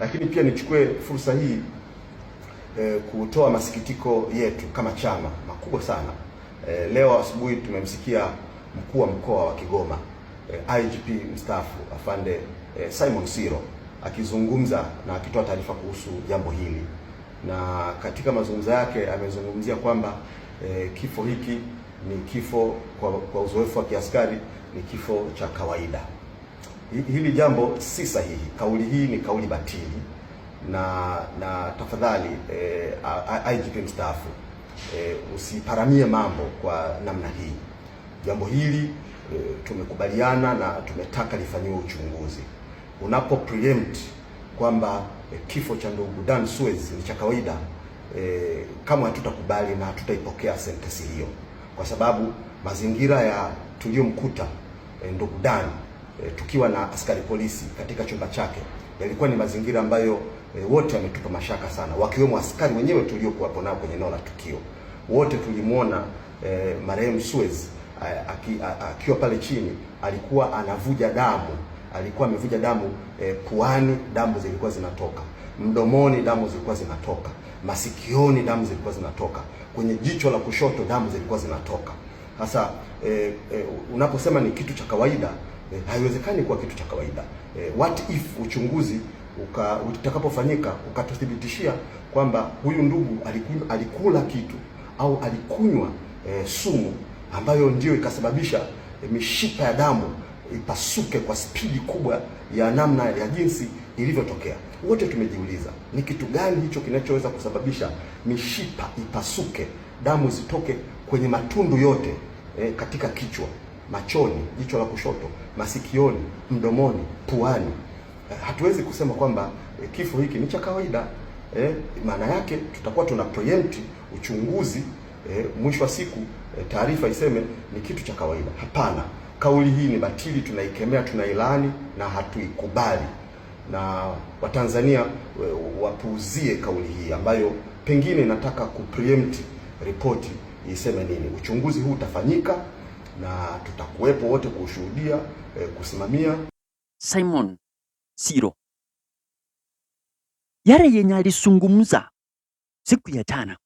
Lakini pia nichukue fursa hii kutoa masikitiko yetu kama chama makubwa sana. Leo asubuhi tumemsikia mkuu wa mkoa wa Kigoma IGP mstaafu afande Simon Siro akizungumza na akitoa taarifa kuhusu jambo hili, na katika mazungumzo yake amezungumzia kwamba kifo hiki ni kifo kwa uzoefu wa kiaskari, ni kifo cha kawaida. Hili jambo si sahihi. Kauli hii ni kauli batili, na tafadhali IGP mstaafu usiparamie mambo kwa namna hii. Jambo hili tumekubaliana na tumetaka lifanyiwe uchunguzi. Unapo preempt kwamba kifo cha ndugu Dan Suez ni cha kawaida, kama hatutakubali na hatutaipokea sentensi hiyo, kwa sababu mazingira ya tuliyomkuta ndugu Dan tukiwa na askari polisi katika chumba chake yalikuwa ni mazingira ambayo wote wametupa mashaka sana, wakiwemo askari wenyewe tuliokuwa nao kwenye eneo la tukio. Wote tulimwona marehemu Suez akiwa pale chini, alikuwa anavuja damu, alikuwa amevuja damu puani, damu zilikuwa zinatoka mdomoni, damu zilikuwa zinatoka masikioni, damu zilikuwa zinatoka kwenye jicho la kushoto, damu zilikuwa zinatoka. Sasa unaposema ni kitu cha kawaida, haiwezekani kuwa kitu cha kawaida. What if uchunguzi utakapofanyika ukatuthibitishia kwamba huyu ndugu alikula kitu au alikunywa sumu ambayo ndio ikasababisha mishipa ya damu ipasuke kwa spidi kubwa ya namna ya jinsi ilivyotokea. Wote tumejiuliza ni kitu gani hicho kinachoweza kusababisha mishipa ipasuke, damu zitoke kwenye matundu yote, katika kichwa, machoni, jicho la kushoto, masikioni, mdomoni, puani. Hatuwezi kusema kwamba kifo hiki ni cha kawaida. Maana yake tutakuwa tuna preempt uchunguzi, mwisho wa siku taarifa iseme ni kitu cha kawaida. Hapana, kauli hii ni batili, tunaikemea, tunailaani na hatuikubali, na Watanzania wapuuzie kauli hii ambayo pengine inataka kupreempt ripoti iseme nini. Uchunguzi huu utafanyika na tutakuwepo wote kushuhudia, kusimamia. Simon Siro yale yenye alisungumza siku ya jana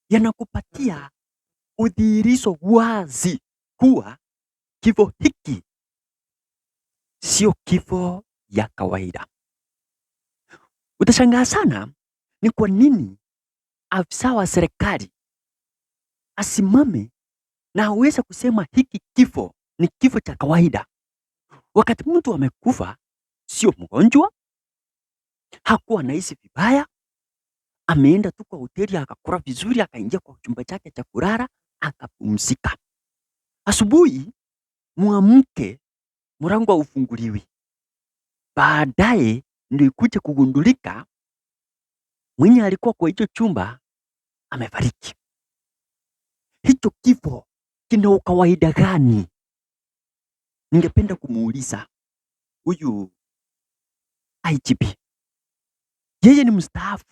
yanakupatia udhihirisho wazi kuwa kifo hiki sio kifo ya kawaida. Utashangaa sana ni kwa nini afisa wa serikali asimame na aweze kusema hiki kifo ni kifo cha kawaida, wakati mtu amekufa, sio mgonjwa, hakuwa anahisi vibaya, ameenda tu kwa hoteli akakula vizuri, akaingia kwa chumba chake cha kulala akapumzika. Asubuhi muamke, mlango haufunguliwi. Baadaye ndio ikuje kugundulika mwenye alikuwa kwa hicho chumba amefariki. Hicho kifo kina ukawaida gani? Ningependa kumuuliza huyu IGP. Yeye ni mstaafu,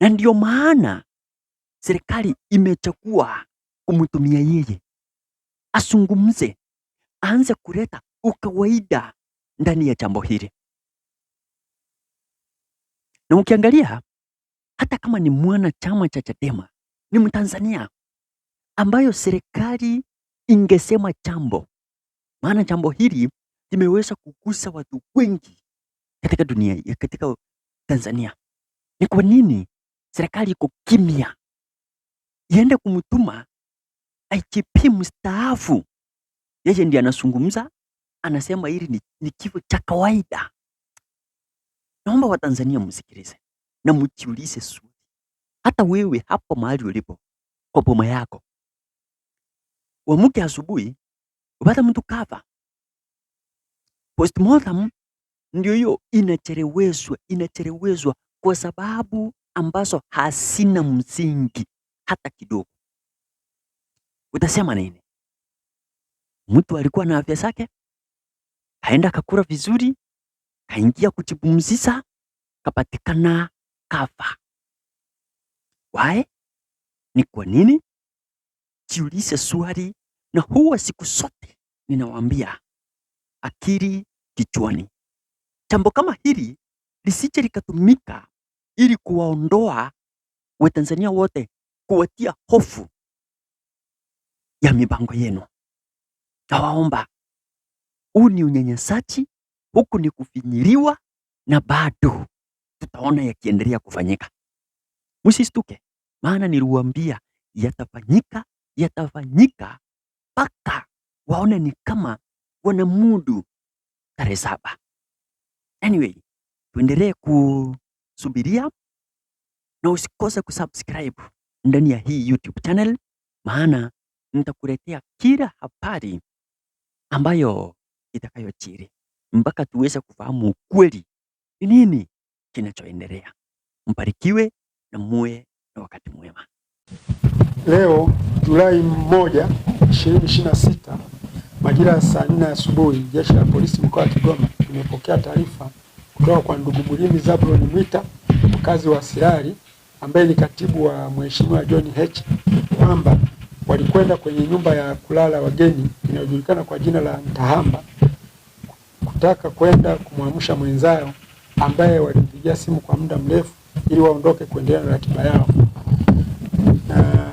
na ndio maana serikali imechagua kumtumia yeye asungumze, aanze kuleta ukawaida ndani ya jambo hili. Na ukiangalia hata kama ni mwana chama cha Chadema, ni Mtanzania ambayo serikali ingesema jambo, maana jambo hili limeweza kugusa watu wengi katika dunia, katika Tanzania. Ni kwa nini serikali iko kimya iende kumtuma IGP mstaafu? Yeye ndiye anazungumza, anasema hili ni kifo cha kawaida. Naomba Watanzania msikilize na mjiulize swali. Hata wewe hapo mahali ulipo kwa boma yako, uamke asubuhi upata mtu kafa, postmortem ndio hiyo inacheleweshwa kwa sababu ambazo hasina msingi hata kidogo. Utasema nini? Mtu alikuwa na afya zake, kaenda kakula vizuri, kaingia kujipumzisha, kapatikana kafa. Why? Ni kwa nini? Jiulize swali, na huwa siku zote ninawaambia akili kichwani. Jambo kama hili lisije likatumika ili kuwaondoa Watanzania wote, kuwatia hofu ya mipango yenu. Nawaomba, huu ni unyanyasaji, huku ni kufinyiliwa, na bado tutaona yakiendelea kufanyika. Msistuke, maana niliwaambia yatafanyika mpaka waone ni kama wanamudu tarehe 7. Anyway, tuendelee kusubiria na usikose kusubscribe ndani ya hii YouTube channel, maana nitakuletea kila habari ambayo itakayojiri mpaka tuweze kufahamu ukweli ni nini kinachoendelea. Mbarikiwe na muwe na wakati mwema. Leo Julai 1, 2026 majira ya saa 4 asubuhi, Jeshi la Polisi mkoa wa Kigoma limepokea taarifa kutoka kwa ndugu Mlimi Zablon Mwita, mkazi wa Sirari, ambaye ni katibu wa Mheshimiwa John Heche, kwamba walikwenda kwenye nyumba ya kulala wageni inayojulikana kwa jina la Ntahamba kutaka kwenda kumwamsha mwenzao ambaye walimpigia simu kwa muda mrefu ili waondoke kuendelea na ratiba yao. Na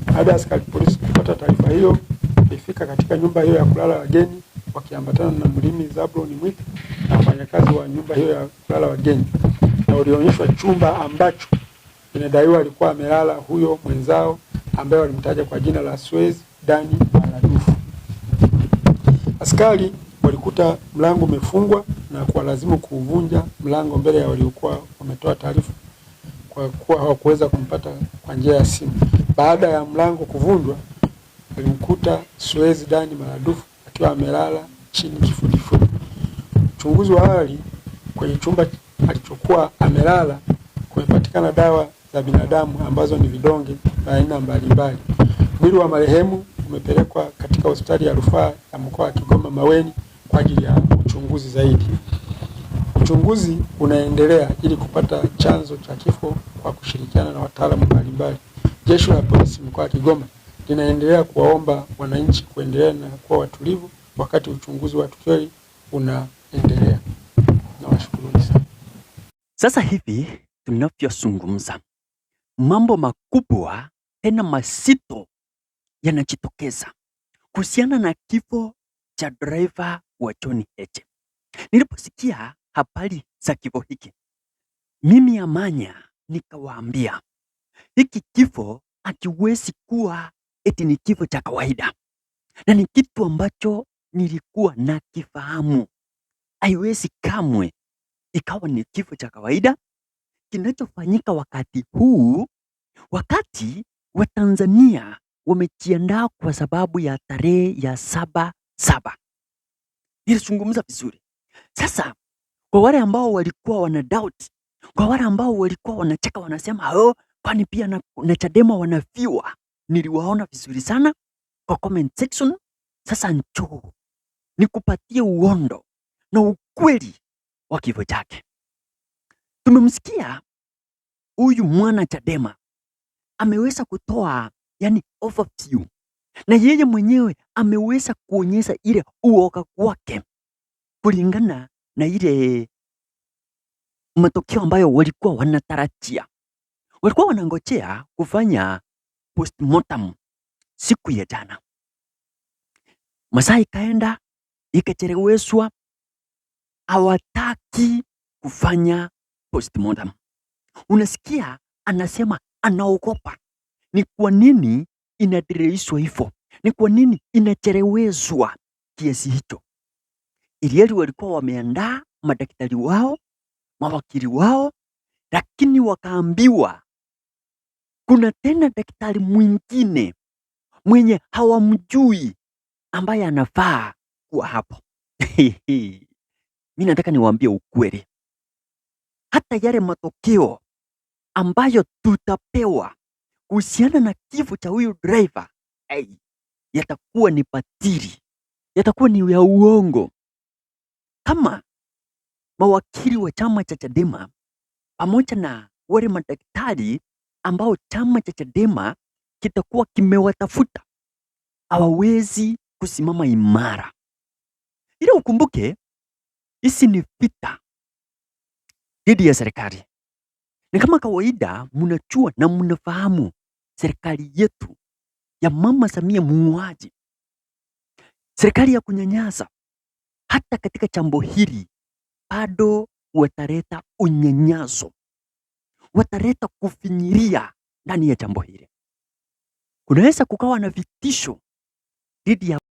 baada ya askari polisi kupata taarifa hiyo, walifika katika nyumba hiyo ya kulala wageni wakiambatana na Mlimi Zablon Mwita na wafanyakazi wa nyumba hiyo ya kulala wageni, na walionyeshwa chumba ambacho inadaiwa alikuwa amelala huyo mwenzao ambaye walimtaja kwa jina la Suez Dani Maradufu. Askari walikuta mlango umefungwa na kuwalazimu kuvunja mlango mbele ya waliokuwa wametoa taarifa, kwa kuwa hawakuweza kumpata kwa njia ya simu. Baada ya mlango kuvunjwa, walimkuta Suez Dani Maradufu akiwa amelala chini kifudifudi. Uchunguzi wa awali, kwenye chumba alichokuwa amelala kumepatikana dawa za binadamu ambazo ni vidonge vya aina mbalimbali. Mwili wa marehemu umepelekwa katika hospitali ya rufaa ya mkoa wa Kigoma Maweni kwa ajili ya uchunguzi zaidi. Uchunguzi unaendelea ili kupata chanzo cha kifo kwa kushirikiana na wataalamu mbalimbali. Jeshi la Polisi mkoa wa Kigoma linaendelea kuwaomba wananchi kuendelea na kuwa watulivu wakati uchunguzi wa tukio unaendelea. Nawashukuru sana. Sasa hivi tunavyozungumza, mambo makubwa tena mazito yanajitokeza kuhusiana na kifo cha driver wa John Heche. Niliposikia habari za kifo hiki, mimi Amanya nikawaambia hiki kifo hakiwezi kuwa eti ni kifo cha kawaida, na ni kitu ambacho nilikuwa na kifahamu. Haiwezi kamwe ikawa ni kifo cha kawaida kinachofanyika wakati huu, wakati Watanzania wamejiandaa kwa sababu ya tarehe ya 7/7. Nilizungumza vizuri. Sasa kwa wale ambao walikuwa wana doubt, kwa wale ambao walikuwa wanacheka wanasema kwani pia na Chadema wanafiwa, niliwaona vizuri sana kwa comment section. Sasa njoo nikupatie uondo na ukweli wa kifo chake. Tumemsikia huyu mwana Chadema ameweza kutoa overview, na yeye mwenyewe ameweza kuonyesha ile uoga wake kulingana na ile matokeo ambayo walikuwa wanatarajia. Walikuwa wanangojea kufanya postmortem siku ya jana. Masaa ikaenda ikacheleweshwa, hawataki kufanya postmortem. Unasikia anasema anaogopa. Ni kwa nini inadirishwa hivyo? Ni kwa nini inacheleweshwa kiasi hicho? Ili walikuwa wameandaa madaktari wao, mawakili wao, lakini wakaambiwa kuna tena daktari mwingine mwenye hawamjui ambaye anafaa kuwa hapo. Mimi nataka niwaambie ukweli. Hata yale matokeo ambayo tutapewa kuhusiana na kifo cha huyu driver, yatakuwa ni batili, yatakuwa ni ya uongo. Kama mawakili wa chama cha Chadema pamoja na wale madaktari ambao chama cha Chadema kitakuwa kimewatafuta, hawawezi kusimama imara. Ila ukumbuke, hizi ni vita dhidi ya serikali. Ni kama kawaida mnajua na mnafahamu serikali yetu ya Mama Samia muuaji, serikali ya kunyanyasa. Hata katika jambo hili bado wataleta unyanyaso, wataleta kufinyiria ndani ya jambo hili. Kunaweza kukawa na vitisho dhidi ya